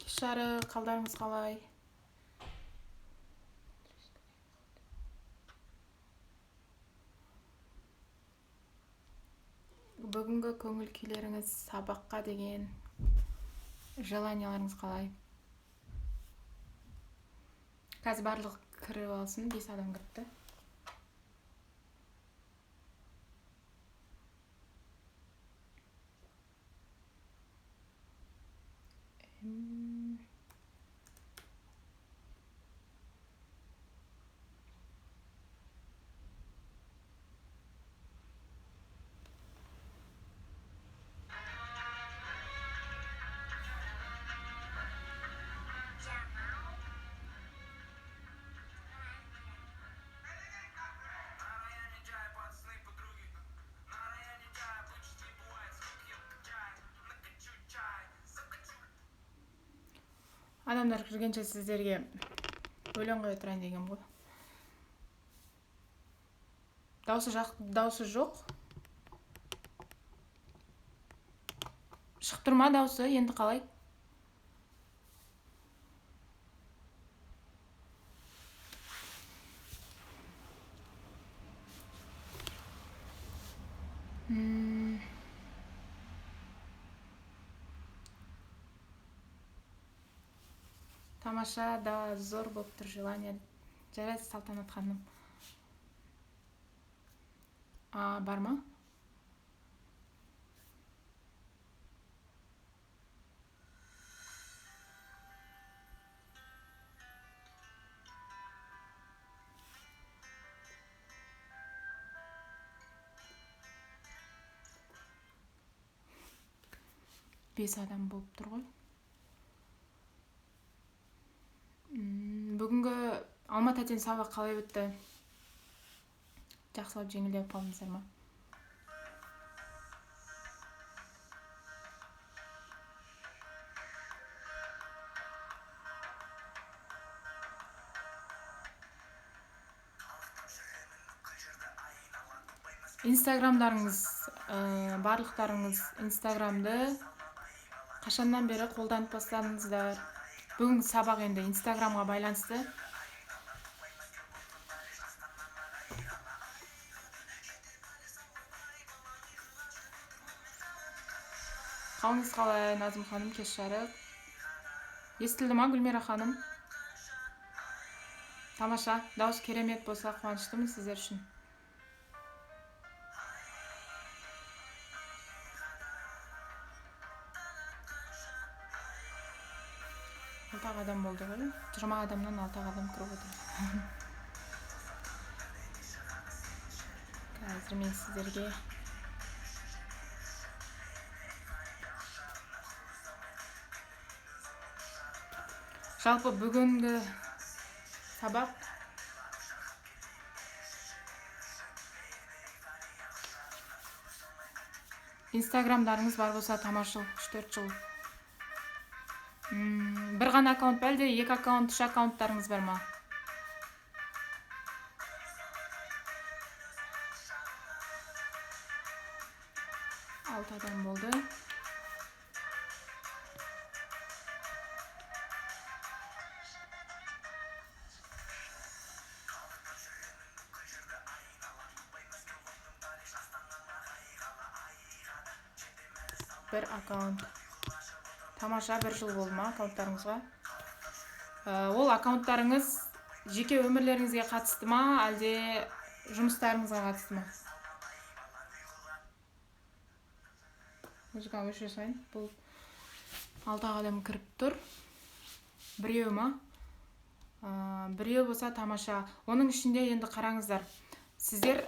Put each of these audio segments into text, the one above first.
Кешары, қалдарыңыз қалай? Бүгінгі көңіл күйлеріңіз, сабаққа деген желанияларыңыз қалай? Қазір барлық кіріп алсын, 5 адам кіріпті. Адамдар кіргенше сіздерге өлең қоя тұрайын деген ғой. Даусы жоқ. Шығып тұрма даусы, енді қалай? Тамаша да зор болып тұр желание. Жарайсыз, Салтанат ханым. Бар ма? Бес адам болып тұр ғой. Бүгінгі Алматы тәтен сабақ қалай өтті? Жақсылап жеңілдеп қалдыңыздар ма? Инстаграмдарыңыз, барлықтарыңыз Инстаграмды қашаннан бері қолданып бастадыңыздар? Бүгінгі сабақ енді Инстаграмға байланысты. Қалыңыз қалай, Назым ханым, кеш жарық. Естілді ма, Гүлмира ханым? Тамаша, дауыс керемет болса қуаныштымын сіздер үшін. Алтақ адам болды ғой. 20 адамнан 6 адам кіріп отыр. Қазір мен сіздерге жалпы бүгінгі сабақ Инстаграмдарыңыз бар болса тамашыл 3-4 жыл. Бір ғана аккаунт ба әлде 2 аккаунт, 3 аккаунттарыңыз бар ма? Алты адам болды. Бір аккаунт. Тамаша, 1 жыл болды ма аккаунттарыңызға? Ол аккаунттарыңыз жеке өмірлеріңізге қатысты ма, әлде жұмыстарыңызға қатысты ма? Музыканы өшіре салайын. Бұл 6 адам кіріп тұр. Біреу ма? Біреу болса тамаша. Оның ішінде енді қараңыздар. Сіздер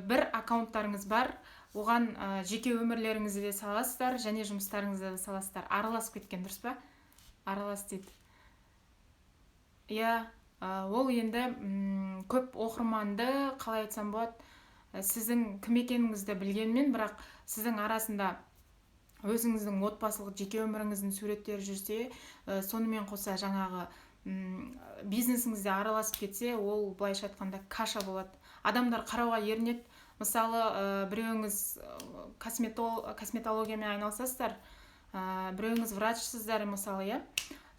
бір аккаунттарыңыз бар. Оған жеке өмірлеріңізді де саласыздар, және жұмыстарыңызды да саласыздар. Араласып кеткен, дұрыс па? Аралас дейді. Ол енді көп оқырманды, қалай айтсам болады, сіздің кім екеніңізді білгенмен, бірақ сіздің арасында өзіңіздің отбасылық жеке өміріңіздің суреттері жүрсе, сонымен қоса жаңағы бизнесіңізде араласып кетсе, ол былайша айтқанда каша болады. Адамдар қарауға ерінеді. Мысалы, біреуіңіз косметологиямен айналысасыздар, біреуіңіз врачсыздар, мысалы,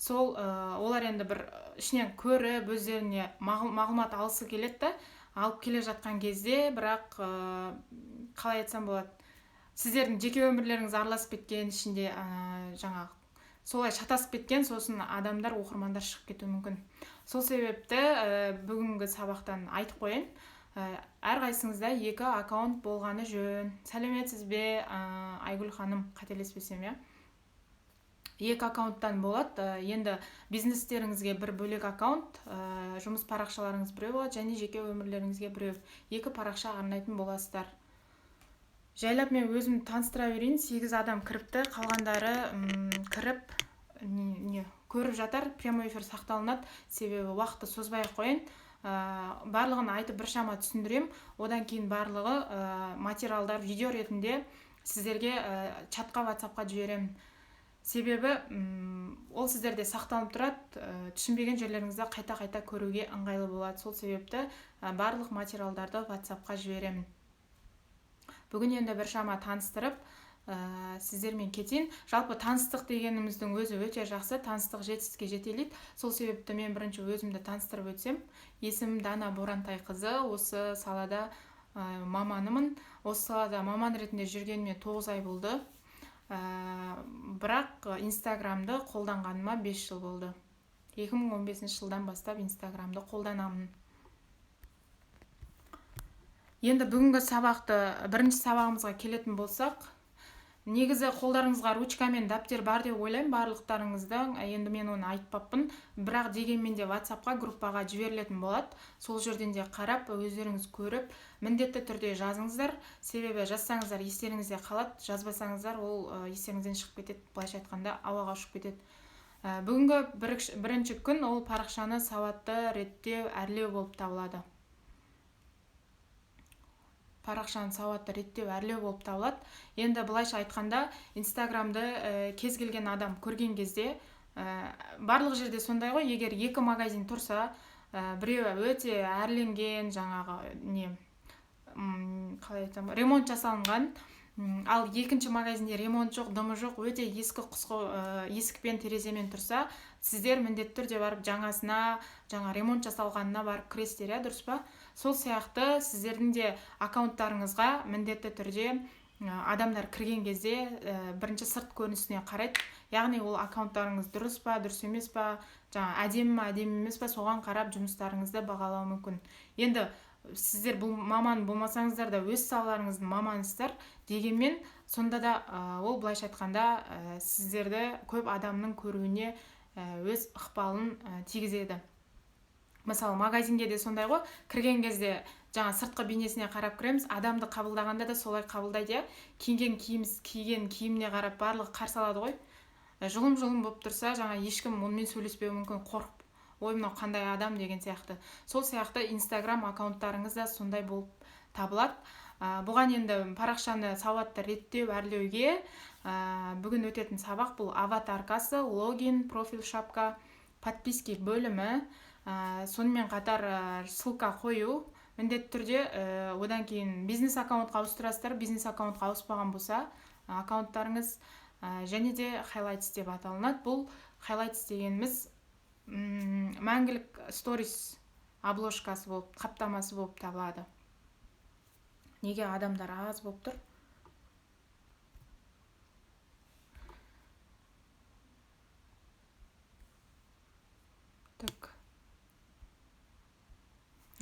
сол олар енді бір ішінен көріп өздеріне мағлұмат алысы келеді да, алып келе жатқан кезде, бірақ қалай айтсам болады, сіздердің жеке өмірлеріңіз араласып кеткен ішінде, жаңағы солай шатасып кеткен, сосын адамдар, оқырмандар шығып кетуі мүмкін. Сол себепті бүгінгі сабақтан айтып қояйын, әрқайсыңызда 2 аккаунт болғаны жөн. Сәлеметсіз бе, Айгүл ханым, қателеспесем, иә? 2 аккаунттан болады. Енді бизнестеріңізге бір бөлек аккаунт, жұмыс парақшаларыңыз біреу болады, және жеке өмірлеріңізге біреу. 2 парақша арнайтын боласыздар. Жайлап мен өзімді таныстыра берейін. 8 адам кіріпті, қалғандары кіріп көріп жатар. Прямой эфир сақталынады, себебі уақытты созбай қойын. Барлығын айтып біршама түсіндірем. Одан кейін барлығы материалдар видео ретінде сіздерге чатқа, WhatsAppқа жіберем. Себебі ол сіздерде сақталып тұрады, түсінбеген жерлеріңізді қайта-қайта көруге ыңғайлы болады. Сол себепті барлық материалдарды WhatsAppқа жіберемін. Бүгін енді біршама таныстырып, сіздермен кетейін. Жалпы таныстық дегеніміздің өзі өте жақсы, таныстық жетістікке жетелейді. Сол себепті мен бірінші өзімді таныстырып өтсем. Есімім Дана Борантайқызы, осы салада маманымын. Осы салада маман ретінде жүргеніме 9 ай болды. Бірақ Инстаграмды қолданғаныма 5 жыл болды. 2015 жылдан бастап Инстаграмды қолданамын. Енді бүгінгі бірінші сабағымызға келетін болсақ, негізі қолдарыңызға ручка мен дәптер бар деп ойлаймын барлықтарыңыздың. Енді мен оны айтпаппын, бірақ дегенмен де WhatsAppқа, группаға жіберілетін болады. Сол жерден де қарап, өздеріңіз көріп, міндетті түрде жазыңыздар. Себебі жазсаңыздар естеріңізде қалады, жазбасаңыздар ол естеріңізден шығып кетеді, былайша айтқанда ауаға ұшып кетеді. Бүгінгі бірінші күн ол парақшаны сауатты реттеу, әрлеу болып табылады. Парақшаны сауатты реттеу, әрлеу болып табылады. Енді былайша айтқанда, Инстаграмды кез келген адам көрген кезде, барлық жерде сондай ғой, егер 2 магазин тұрса, біреуі өте әрленген, жаңағы қалай айтсам, ремонт жасалынған, ал екінші магазинде ремонт жоқ, дымы жоқ, өте ескі құсқы есікпен, тереземен тұрса, сіздер міндетті түрде барып жаңа ремонт жасалғанына барып кіресіздер, дұрыс па? Сол сияқты сіздердің де аккаунттарыңызға міндетті түрде адамдар кірген кезде бірінші сырт көрінісіне қарайды. Яғни ол аккаунттарыңыз дұрыс па, дұрыс емес па, әдемі ме, әдемі емес па, соған қарап жұмыстарыңызды бағалау мүмкін. Енді сіздер бұл маман болмасаңыздар да өз салаларыңыздың маманысыздар, дегенмен сонда да ол былайша айтқанда сіздерді көп адамның көруіне өз ықпалын тигізеді. Мысалы, магазинге де сондай ғой, кірген кезде сыртқы бейнесіне қарап кіреміз, адамды қабылдағанда да солай қабылдайды. Киген киіміне қарап барлығы қарсы алады ғой. Жұлым-жұлым болып тұрса, ешкім онымен сөйлеспеуі мүмкін, қорқып, ой, мынау қандай адам деген сияқты. Сол сияқты Инстаграм аккаунттарыңыз да сондай болып табылады. Бұған енді парақшаны сауатты реттеу, әрлеуге бүгін өтетін сабақ бұл аватаркасы, логин, профиль шапка, подписки бөлімі, сонымен қатар ссылка қою, міндетті түрде одан кейін бизнес аккаунтқа ауыстырасыздар. Бизнес аккаунтқа ауыспаған болса, аккаунттарыңыз және де highlights деп аталынады. Бұл highlights дегеніміз мәңгілік сторис обложкасы болып, қаптамасы болып табылады. Неге адамдар аз болып тұр? Так.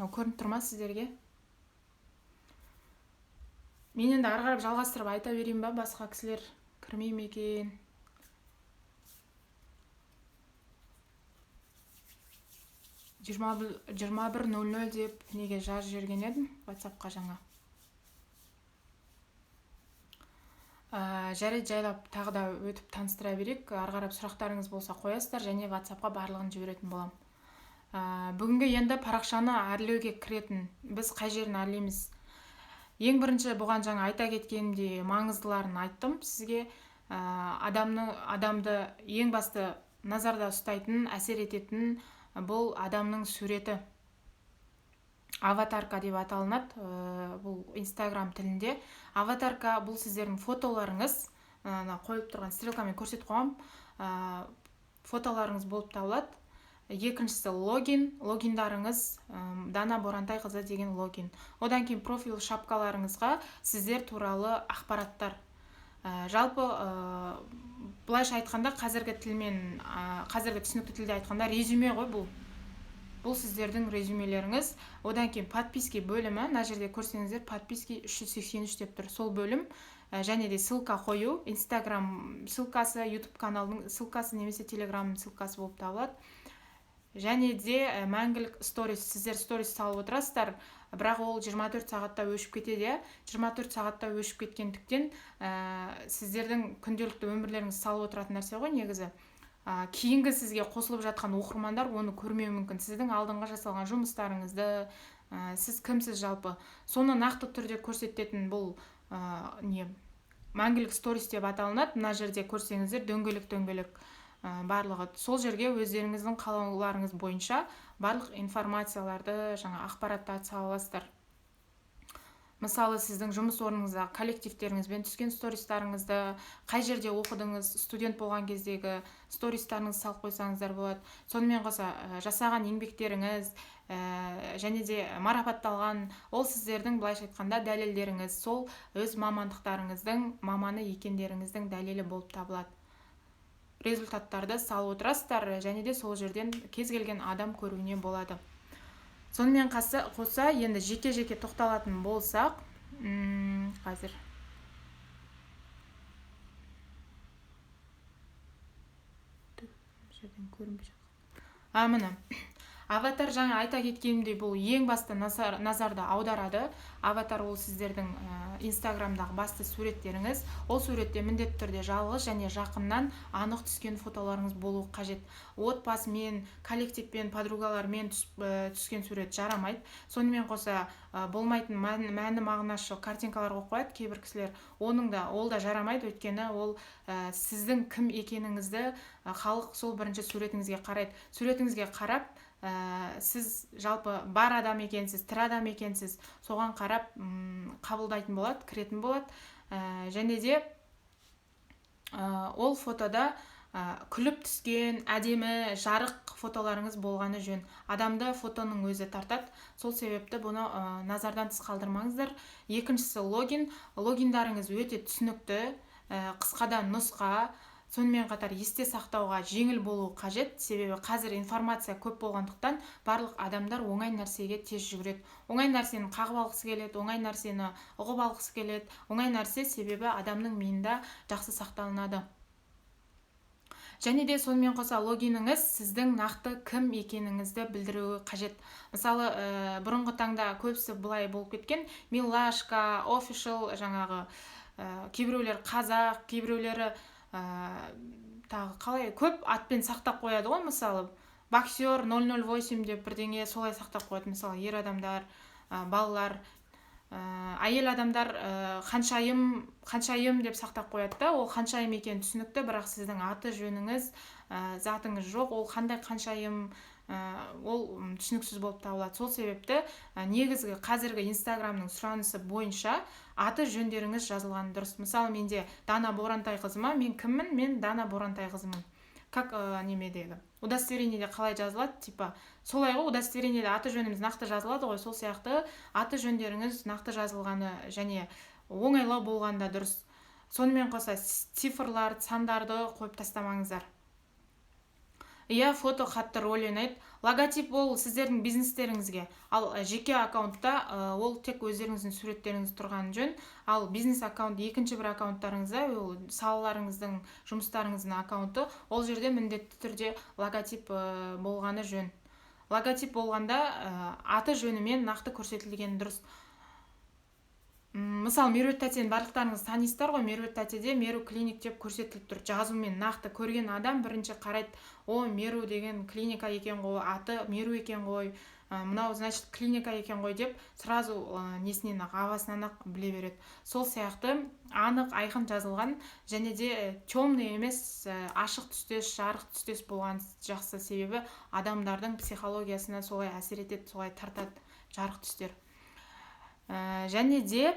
Көрініп тұрма сіздерге? Мен енді ары қарап жалғастырып айта берейін ба, басқа кісілер кірмей ме екен? жиырма бір 00 деп неге жазып жіберген едім WhatsAppқа жаңа. Жарайды, жайлап тағы да өтіп таныстыра берейік. Ары қарап сұрақтарыңыз болса қоясыздар, және WhatsAppқа барлығын жіберетін болам. Бүгінгі енді парақшаны әрлеуге кіретін, біз қай жерін әрлейміз? Ең бірінші бұған жаңа айта кеткенімде маңыздыларын айттым сізге. Адамды ең басты назарда ұстайтын, әсер ететін бұл адамның суреті. Аватарка деп аталынады бұл Инстаграм тілінде. Аватарка бұл сіздердің фотоларыңыз, қойып тұрған стрелкамен көрсетіп қоям. фотоларыңыз болып табылады. Екіншісі логиндарыңыз Дана Борантайқызы деген логин. Одан кейін профиль шапкаларыңызға сіздер туралы ақпараттар. Жалпы былайша айтқанда қазіргі түсінікті тілде айтқанда резюме ғой бұл. Бұл сіздердің резюмелеріңіз. Одан кейін подписки бөлімі, мына жерде көрсеңіздер подписки 383 деп тұр. Сол бөлім және де ссылка қою, Instagram ссылкасы, YouTube каналының ссылкасы немесе Telegram ссылкасы болып табылады. Және де мәңгілік сторис, сіздер сторис салып отырасыздар, бірақ ол 24 сағатта өшіп кетеді. 24 сағатта өшіп кеткендіктен сіздердің күнделікті өмірлеріңіз салып отыратын нәрсе ғой негізі. Кейінгі сізге қосылып жатқан оқырмандар оны көрмеуі мүмкін. Сіздің алдыңға жасалған жұмыстарыңызды, сіз кімсіз жалпы, соны нақты түрде көрсететін бұл мәңгілік сторис деп аталынады. Мына жерде көрсеңіздер дөңгелек барлығы. Сол жерге өздеріңіздің қалауларыңыз бойынша барлық информацияларды, ақпаратты сала аласыздар. Мысалы, сіздің жұмыс орныңызда коллективтеріңізбен түскен стористарыңызды, қай жерде оқыдыңыз, студент болған кездегі стористарыңызды салып қойсаңыздар болады. Сонымен қоса жасаған еңбектеріңіз және де марапатталған, ол сіздердің былайша айтқанда дәлелдеріңіз, сол өз мамандықтарыңыздың маманы екендеріңіздің дәлелі болып табылады. Результаттарды салып отырасыздар және де сол жерден кез келген адам көруіне болады. Сонымен қоса енді жеке-жеке тоқталатын болсақ, қазір міне аватар, жаңа айта кеткенімдей, бұл ең басты назарды аударады. Аватар ол сіздердің Инстаграмдағы басты суреттеріңіз. Ол суретте міндетті түрде жалғыз және жақыннан анық түскен фотоларыңыз болуы қажет. Отбасымен, коллективпен, подругалармен түскен сурет жарамайды. Сонымен қоса болмайтын мәні мағынасы картинкалар қойып қояды кейбір кісілер. Ол да жарамайды, өйткені ол сіздің кім екеніңізді халық сол бірінші суретіңізге қарайды. Суретіңізге қарап, сіз жалпы бар адам екенсіз, тірі адам екенсіз, соған қарап қабылдайтын болады, кіретін болады. Және де ол фотода күліп түскен, әдемі, жарық фотоларыңыз болғаны жөн. Адамды фотоның өзі тартады. Сол себепті бұны назардан тыс қалдырмаңыздар. Екіншісі логиндарыңыз өте түсінікті, қысқадан нұсқа, сонымен қатар есте сақтауға жеңіл болуы қажет. Себебі қазір информация көп болғандықтан барлық адамдар оңай нәрсеге тез жүгіреді. Оңай нәрсені қағып алғысы келеді, оңай нәрсені ұғып алғысы келеді. Оңай нәрсе себебі адамның миында жақсы сақталынады. Және де сонымен қоса логиніңіз сіздің нақты кім екеніңізді білдіруі қажет. Мысалы, бұрынғы таңда көбісі былай болып кеткен, милашка, official, кейбіреулер қазақ, кейбіреулері тағы қалай көп атпен сақтап қояды ғой. Мысалы, боксер 008 деп бірдеңе солай сақтап қояды. Мысалы, ер адамдар, балалар, әйел адамдар қаншайым деп сақтап қояды да. Ол қаншайым екен түсінікті, бірақ сіздің аты жөніңіз, затыңыз жоқ. Ол қандай қаншайым, ол түсініксіз болып табылады. Сол себепті негізгі қазіргі Инстаграмның сұранысы бойынша аты жөндеріңіз жазылған дұрыс. Мысалы, менде Дана Борантайқызыма, мен кіммін? Мен Дана Борантайқызымын. Как немедегі удостоверениеде қалай жазылады, типа солай ғой, удостоверениеде аты жөніміз нақты жазылады ғой, сол сияқты аты жөндеріңіз нақты жазылғаны және оңайлау болғанда дұрыс. Сонымен қоса цифрлар, сандарды қойып тастамаңыздар. Фото қатты рөл ойнайды. Логотип ол сіздердің бизнестеріңізге, ал жеке аккаунтта ол тек өздеріңіздің суреттеріңіз тұрған жөн. Ал бизнес аккаунт, екінші бір аккаунттарыңызда, ол салаларыңыздың, жұмыстарыңыздың аккаунты, ол жерде міндетті түрде логотип болғаны жөн. Логотип болғанда аты жөнімен нақты көрсетілген дұрыс. Мысалы, Меруерт тәтені барлықтарыңыз танисыздар ғой. Меруерт тәтеде Меру клиник деп көрсетіліп тұр. Жазумен нақты көрген адам бірінші қарайды, Меру деген клиника екен ғой, аты Меру екен ғой, мынау значит клиника екен ғой деп сразу несінен авасынан біле береді. Сол сияқты анық, айқын жазылған және де темный емес, ашық түстес, жарық түстес болған жақсы. Себебі адамдардың психологиясына солай әсер етеді, солай тартады жарық түстер. Және де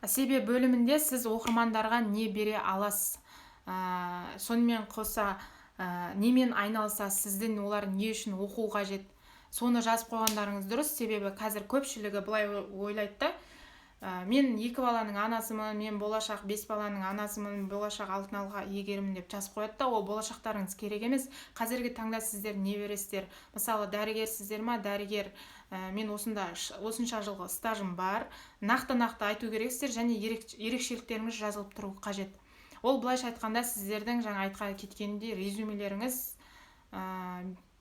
себеп бөлімінде сіз оқырмандарға не бере аласыз. Сонымен қоса немен айналысасыз, сізден олар не үшін оқу қажет, соны жазып қойғандарыңыз дұрыс. Себебі қазір көпшілігі былай ойлайды да, мен 2 баланың анасымын, мен болашақ 5 баланың анасымын, болашақ алтын алқа иегерімін деп жазып қояды да, ол болашақтарыңыз керек емес. Қазіргі таңда сіздер не бересіздер? Мысалы, дәрігерсіздер ма? Дәрігер, мен осынша жылғы стажым бар. Нақты айту керексіздер, және ерекшеліктеріңіз жазылып тұру қажет. Ол былайша айтқанда сіздердің жаңа айтқан кеткенде резюмелеріңіз,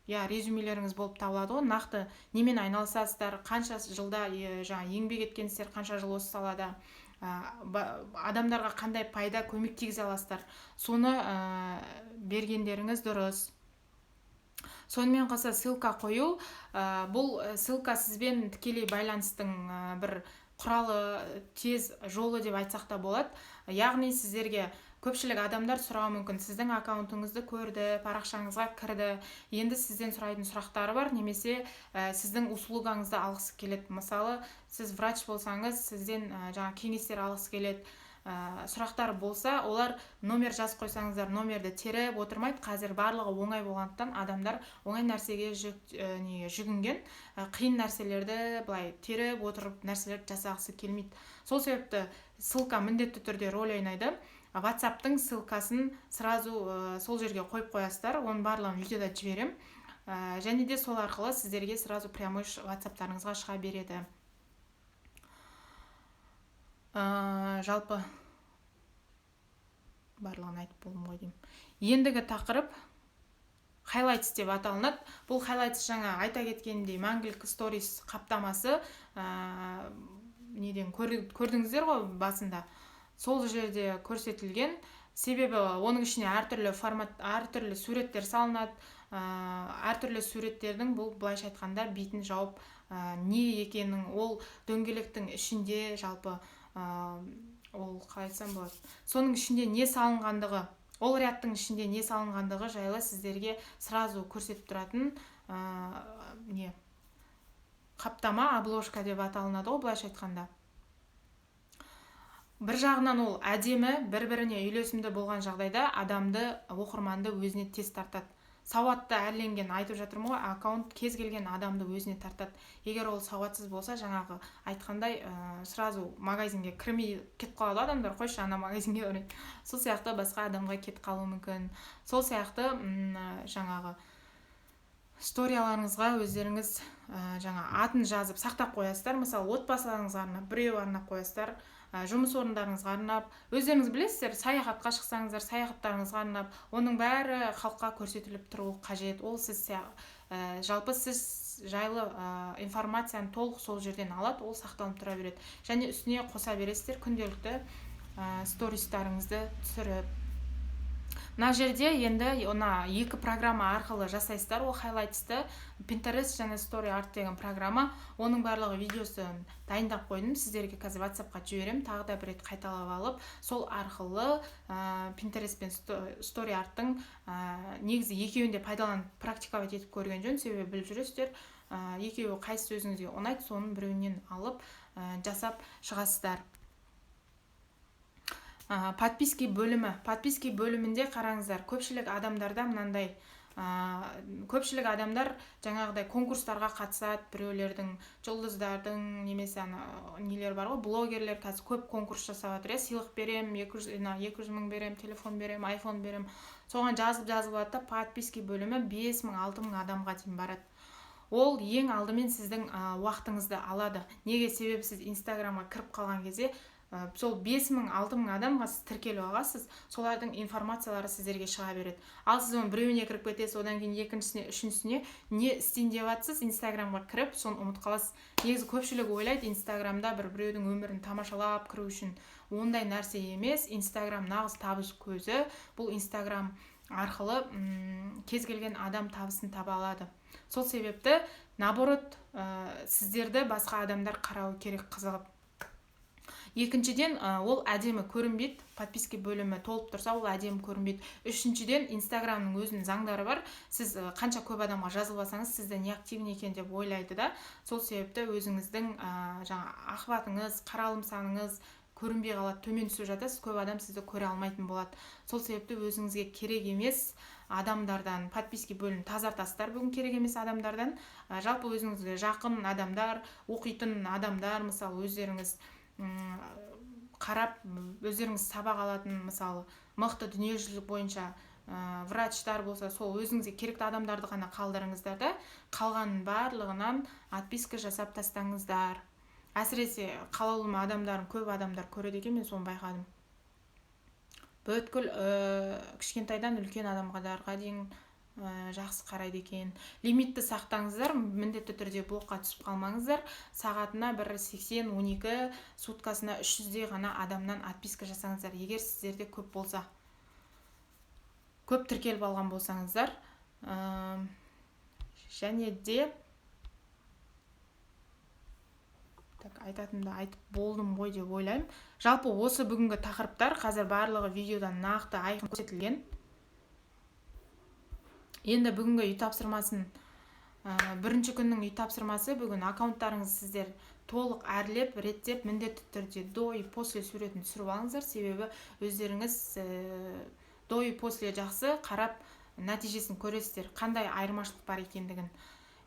резюмелеріңіз болып табылады ғой. Нақты немен айналысасыздар, қанша жылда жаңа еңбек еткенсіздер, қанша жыл осы салада, адамдарға қандай пайда, көмек тигізе аласыздар, соны бергендеріңіз дұрыс. Сонымен қоса ссылка қою, бұл ссылка сізбен тікелей байланыстың бір құралы, тез жолы деп айтсақ та болады. Яғни сіздерге көпшілік адамдар сұрауы мүмкін, сіздің аккаунтыңызды көрді, парақшаңызға кірді, енді сізден сұрайтын сұрақтары бар, немесе сіздің услугаңызды алғысы келеді. Мысалы, сіз врач болсаңыз, сізден жаңа кеңестер алғысы келеді. Сұрақтар болса, олар номер жазып қойсаңыздар, номерді теріп отырмайды. Қазір барлығы оңай болғандықтан адамдар оңай нәрсеге жүгінген, қиын нәрселерді былай теріп отырып нәрселерді жасағысы келмейді. Сол себепті ссылка міндетті түрде роль ойнайды. WhatsApp-тың ссылкасын сразу сол жерге қойып қоясыздар, оның барлығын видеода жіберем, және де сол арқылы сіздерге сразу прямой WhatsApp-тарыңызға шыға береді. Жалпы барлығын айтып болдым ғой деймін. Ендігі тақырып highlights деп аталынады. Бұл highlights жаңа айта кеткендей мәңгілік stories қаптамасы, неден көрдіңіздер ғой басында. Сол жерде көрсетілген, себебі оның ішіне әртүрлі формат, әртүрлі суреттер салынады. Әртүрлі суреттердің бұл былайша айтқанда бетін жауып не екенін, ол дөңгелектің ішінде жалпы ол қалайтсам болады. Соның ішінде не салынғандығы, ол рядтың ішінде не салынғандығы жайлы сіздерге сразу көрсетіп тұратын қаптама, обложка деп аталынады ғой былайша айтқанда. Бір жағынан ол әдемі, бір-біріне үйлесімді болған жағдайда адамды, оқырманды өзіне тез тартады. Сауатты әрленген, айтып жатырмын ғой, аккаунт кез келген адамды өзіне тартады. Егер ол сауатсыз болса, жаңағы айтқандай сразу магазинге кірмей кетіп қалады адамдар, қойшы ана магазинге барайын. Сол сияқты басқа адамға кетіп қалуы мүмкін. Сол сияқты жаңағы сторияларыңызға өздеріңіз жаңа атын жазып сақтап қоясыздар. Мысалы, отбасыларыңызға арнап, біреу арнап қоясыздар. Жұмыс орындарыңызға арнап, өздеріңіз білесіздер, саяхатқа шықсаңыздар, саяхаттарыңызға арнап, оның бәрі халыққа көрсетіліп тұру қажет. Ол жалпы сіз жайлы информацияны толық сол жерден алады, ол сақталып тұра береді. Және үстіне қоса бересіздер күнделікті стористарыңызды түсіріп. Мына жерде енді екі программа арқылы жасайсыздар, ол highlights'ты, Pinterest және Story Art деген программа. Оның барлығы видеосын дайындап қойдым, сіздерге қазір WhatsApp-қа жіберем, тағы да бір рет қайталап алып, сол арқылы Pinterest пен Story Art-тың негізі екеуін де пайдаланып практиковать етіп көрген жөн, себебі біліп жүресіздер, екеуі қайсысы өзіңізге ұнайды, соның біреуінен алып жасап шығасыздар. Подписки бөлімінде қараңыздар, көпшілік адамдарда мынандай, көпшілік адамдар жаңағыдай конкурстарға қатысады, біреулердің, жұлдыздардың, немесе нелер бар ғой, блогерлер қазір көп конкурс жасап жатыр, сыйлық берем, 200 мың берем, телефон берем, iPhone берем. Соған жазып алады да, подписки бөлімі 5 мың, 6 мың адамға дейін барады. Ол ең алдымен сіздің уақытыңызды алады. Неге? Себебі сіз Инстаграмға кіріп қалған кезде сол 5 мың, 6 мың адамға сіз тіркеліп аласыз, солардың информациялары сіздерге шыға береді. Ал сіз оның біреуіне кіріп кетесіз, одан кейін екіншісіне, үшіншісіне не істейін деп жатсыз, Инстаграмға кіріп, соны ұмытып қаласыз. Негізі көпшілік ойлайды, Инстаграмда біреудің өмірін тамашалап кіру үшін. Ондай нәрсе емес. Инстаграм нағыз табыс көзі. Бұл Инстаграм арқылы кез келген адам табысын таба алады. Сол себепті, наоборот, сіздерді басқа адамдар қарауы керек, қызығып. Екіншіден, ол әдемі көрінбейді, подписки бөлімі толып тұрса, ол әдемі көрінбейді. Үшіншіден, Инстаграмның өзінің заңдары бар. Сіз қанша көп адамға жазылбасаңыз, сізді неактивный екен деп ойлайды да. Сол себепті өзіңіздің жаңа ахватыңыз, қаралым саныңыз, көрінбей қалады, төмен түсіп жатасыз, көп адам сізді көре алмайтын болады. Сол себепті өзіңізге керек емес адамдардан подписки бөлімін тазартасыздар. Бүгін керек емес адамдардан жалпы өзіңізге жақын адамдар, оқитын адамдар, мысалы өздеріңіз қарап, өздеріңіз сабақ алатын, мысалы мықты дүниежүзілік бойынша врачтар болса, сол өзіңізге керекті адамдарды ғана қалдырыңыздар да, қалғанын барлығынан отписка жасап тастаңыздар. Әсіресе қалаулы адамдарын көп адамдар көреді екен, мен соны байқадым. Бүткіл кішкентайдан үлкен адамға дейін жақсы қарайды екен. Лимитті сақтаңыздар, міндетті түрде блокқа түсіп қалмаңыздар. Сағатына 1.80-12, суткасына 300-дей ғана адамнан отписка жасаңыздар. Егер сіздерде көп болса, көп тіркеліп алған болсаңыздар, және де айтатынымды айтып болдым ғой деп ойлаймын. Жалпы осы бүгінгі тақырыптар қазір барлығы видеодан нақты айқын көрсетілген. Енді бүгінгі үй тапсырмасын, бірінші күннің үй тапсырмасы, бүгін аккаунттарыңыз сіздер толық әрлеп, реттеп, міндетті түрде до и после суретін түсіріп алыңыздар. Себебі өздеріңіз до и после жақсы қарап нәтижесін көресіздер, қандай айырмашылық бар екендігін.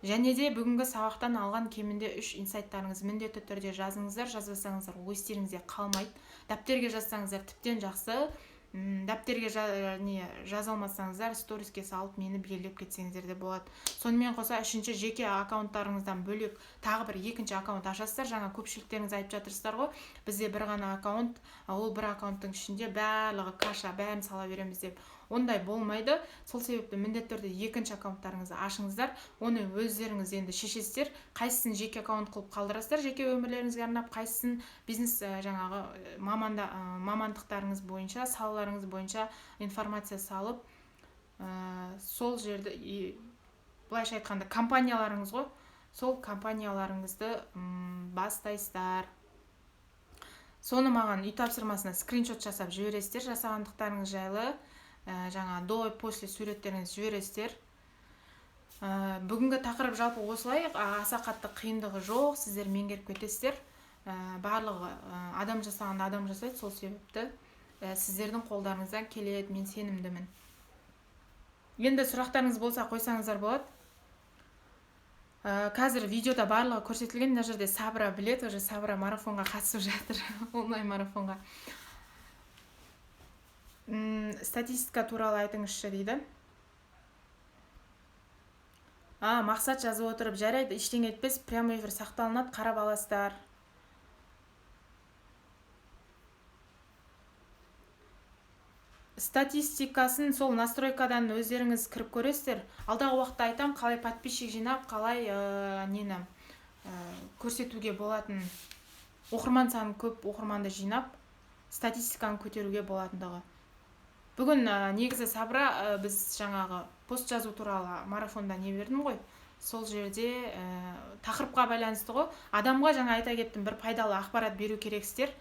Және де бүгінгі сабақтан алған кемінде 3 инсайттарыңыз міндетті түрде жазыңыздар. Жазбасаңыздар ой естеріңізде қалмайды. Дәптерге жазсаңыздар тіптен жақсы. Дәптерге жаза алмасаңыздар сториске салып мені белгілеп кетсеңіздер де болады. Сонымен қоса үшінші жеке аккаунттарыңыздан бөлек тағы бір екінші аккаунт ашасыздар. Жаңа көпшіліктеріңіз айтып жатырсыздар ғой, бізде бір ғана аккаунт, ол бір аккаунттың ішінде барлығы каша, бәрін сала береміз деп. Ондай болмайды. Сол себепті міндетті түрде екінші аккаунттарыңызды ашыңыздар. Оны өздеріңіз енді шешесіздер. Қайсысын жеке аккаунт қылып қалдырасыздар, жеке өмірлеріңізге арнап, қайсысын бизнес жаңағы мамандықтарыңыз бойынша, салаларыңыз бойынша информация салып, сол жерді, былайша айтқанда компанияларыңыз ғой, сол компанияларыңызды бастайсыздар. Соны маған үй тапсырмасына скриншот жасап жібересіздер, жасағандықтарыңыз жайлы. Жаңа до и после суреттеріңіз жібересіздер. Бүгінгі тақырып жалпы осылай, аса қатты қиындығы жоқ, сіздер меңгеріп кетесіздер. Барлығы адам жасағанда адам жасайды, сол себепті сіздердің қолдарыңыздан келеді, мен сенімдімін. Енді сұрақтарыңыз болса қойсаңыздар болады. Қазір видеода барлығы көрсетілген, мына жерде Сабра білет, уже Сабра марафонға қатысып жатыр, онлайн марафонға. Статистика туралы айтыңызшы дейді. Мақсат жазып отырып, жарайды, ештеңе етпес, прямой эфир сақталынады, қарап аласыздар. Статистикасын сол настройкадан өздеріңіз кіріп көресіздер. Алдағы уақытта айтам, қалай подписчик жинап, қалай көрсетуге болатын, оқырман саны көп оқырманды жинап, статистиканы көтеруге болатындығы. Бүгін негізі Сабра, біз жаңағы пост жазу туралы марафонда не бердім ғой, сол жерде тақырыпқа байланысты ғой, адамға жаңа айта кеттім, бір пайдалы ақпарат беру керексіздер.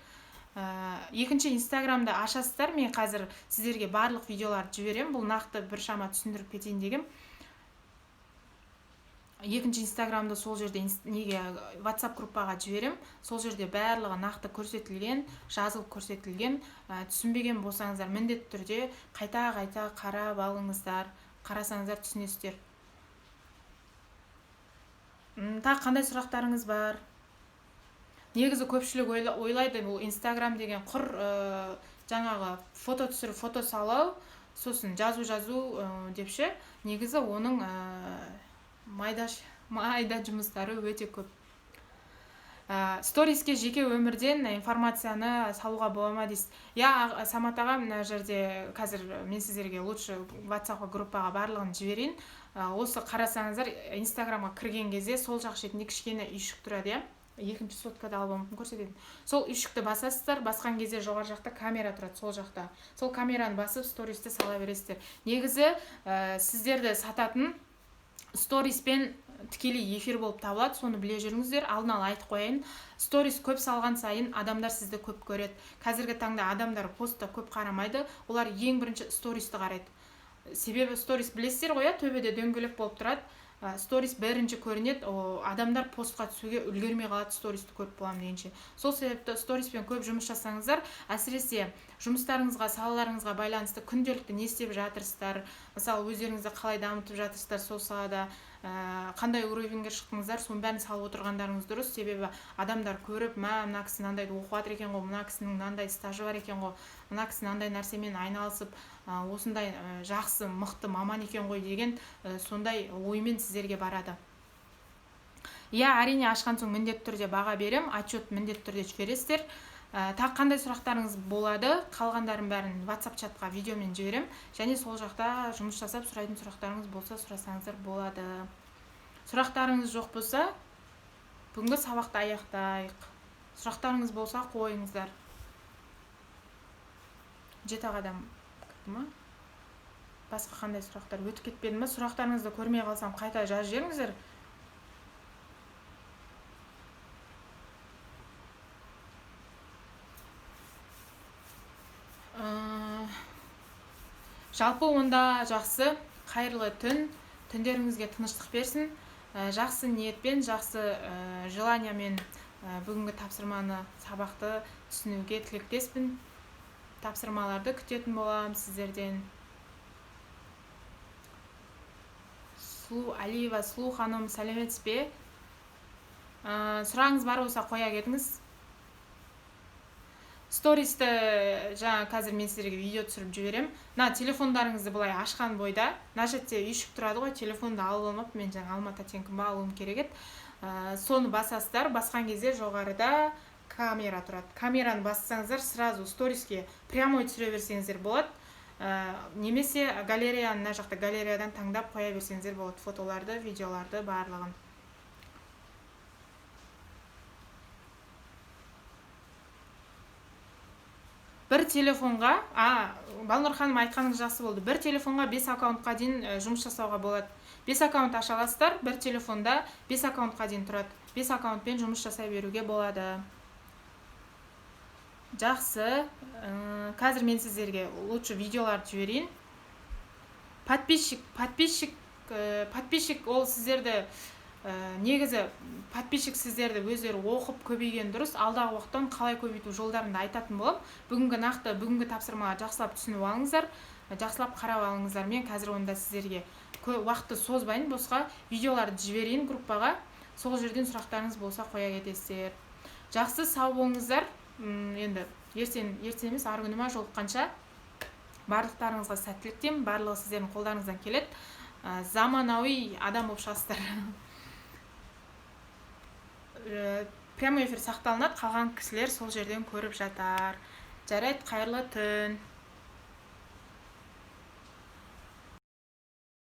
Екінші инстаграмда ашасыздар, мен қазір сіздерге барлық видеоларды жіберем, бұл нақты бір шама түсіндіріп кетейін дегем. Екінші инстаграмды сол жерде WhatsApp группаға жіберем, сол жерде барлығы нақты көрсетілген, жазылып көрсетілген. Түсінбеген болсаңыздар міндетті түрде қайта қарап алыңыздар, қарасаңыздар түсінесіздер. Тағы қандай сұрақтарыңыз бар? Негізі көпшілік ойлайды, бұл инстаграм деген құр жаңағы фото түсіріп, фото салау, сосын жазу депші. Негізі оның майда жұмыстары өте көп. Сториске жеке өмірден информацияны салуға бола ма дейсіз? Самат аға, мына жерде қазір мен сіздерге лучше WhatsApp группаға барлығын жіберейін. Осы қарасаңыздар, инстаграмға кірген кезде сол жақ шетінде кішкене үйшік тұрады, екінші соткада альбомын көрсетеді. Сол үйшікті басасыздар, басқан кезде жоғары жақта камера тұрады, сол жақта. Сол камераны басып стористі сала бересіздер. Негізі сіздерді сататын сториспен тікелей эфир болып табылады, соны біле жүріңіздер. Алдын ала айтып қояйын, сторис көп салған сайын адамдар сізді көп көреді. Қазіргі таңда адамдар постта көп қарамайды, олар ең бірінші стористі қарайды. Себебі сторис білесіздер ғой, төбеде дөңгелек болып тұрады. сторис бірінші көрінеді, адамдар постқа түсуге үлгермей қалады стористі көріп боламын дегенше. Сол себепті сториспен көп жұмыс жасаңыздар, әсіресе жұмыстарыңызға, салаларыңызға байланысты күнделікті не істеп жатырсыздар, мысалы өздеріңізді қалай дамытып жатырсыздар сол салада, қандай уровеньге шықтыңыздар, соның бәрін салып отырғандарыңыз дұрыс. Себебі адамдар көріп, мына кісі мынандайды оқып жатыр екен ғой, мына кісінің мынандай стажы бар екен ғой, мына кісі мынандай нәрсемен айналысып, осындай жақсы мықты маман екен ғой деген сондай оймен сіздерге барады. Иә, әрине ашқан соң міндетті түрде баға берем, отчет міндетті түрде жібересіздер. Тағы қандай сұрақтарыңыз болады, қалғандарын бәрін WhatsApp чатқа видеомен жіберем, және сол жақта жұмыс жасап сұрайтын сұрақтарыңыз болса сұрасаңыздар болады. Сұрақтарыңыз жоқ болса, бүгінгі сабақты аяқтайық. Сұрақтарыңыз болса қойыңыздар. 7 адам күтті ма? Басқа қандай сұрақтар өтіп кетпеді ме? Сұрақтарыңызды көрмей қалсам қайта жазып жіберіңіздер. Жалпы онда жақсы, қайырлы түн, түндеріңізге тыныштық берсін. Жақсы ниетпен, жақсы желаниямен бүгінгі тапсырманы, сабақты түсінуге тілектеспін. Тапсырмаларды күтетін болам сіздерден. Сұлу Алиева, Сұлу ханым, сәлеметсіз бе? Сұрағыңыз бар болса қоя кетіңіз. Стористі жаңа қазір мен сіздерге видео түсіріп жіберем. Телефондарыңызды былай ашқан бойда, мына жерде үйшік тұрады ғой, телефонды алып алмаппын, мен жаңа Алматы Теңкім алуым керек еді. Соны басасыздар, басқан кезде жоғарыда камера тұрады. Камераны бассаңыздар, сразу сториске прямой түсіре берсеңіздер болады. Немесе галереяны, мына жақта галереядан таңдап қоя берсеңіздер болады, фотоларды, видеоларды барлығын. Бір телефонға, Балнұр ханым айтқаныңыз жақсы болды. Бір телефонға 5 аккаунтқа дейін жұмыс жасауға болады. 5 аккаунт аша аласыздар, бір телефонда 5 аккаунтқа дейін тұрады. 5 аккаунтпен жұмыс жасай беруге болады. Жақсы. Қазір мен сіздерге лучше видеоларды жіберейін. Подписчик ол сіздерді негізі подписчик сіздерді өздері оқып көбейген дұрыс. Алдағы уақыттан қалай көбейту жолдарында айтатын болам. Бүгінгі тапсырмаларды жақсылап түсініп алыңыздар, жақсылап қарап алыңыздар. Мен қазір онда сіздерге уақытты созбайын, босқа видеоларды жіберейін группаға. Сол жерден сұрақтарыңыз болса қоя кетесіздер. Жақсы, сау болыңыздар. Енді ертең емес, арғы күні жолыққанша барлықтарыңызға сәттілік тілеймін. Барлығы сіздердің қолдарыңыздан келеді. Заманауи адам болып шығасыздар. Прямой эфир сақталынады, қалған кісілер сол жерден көріп жатар. Жарайды, қайырлы түн.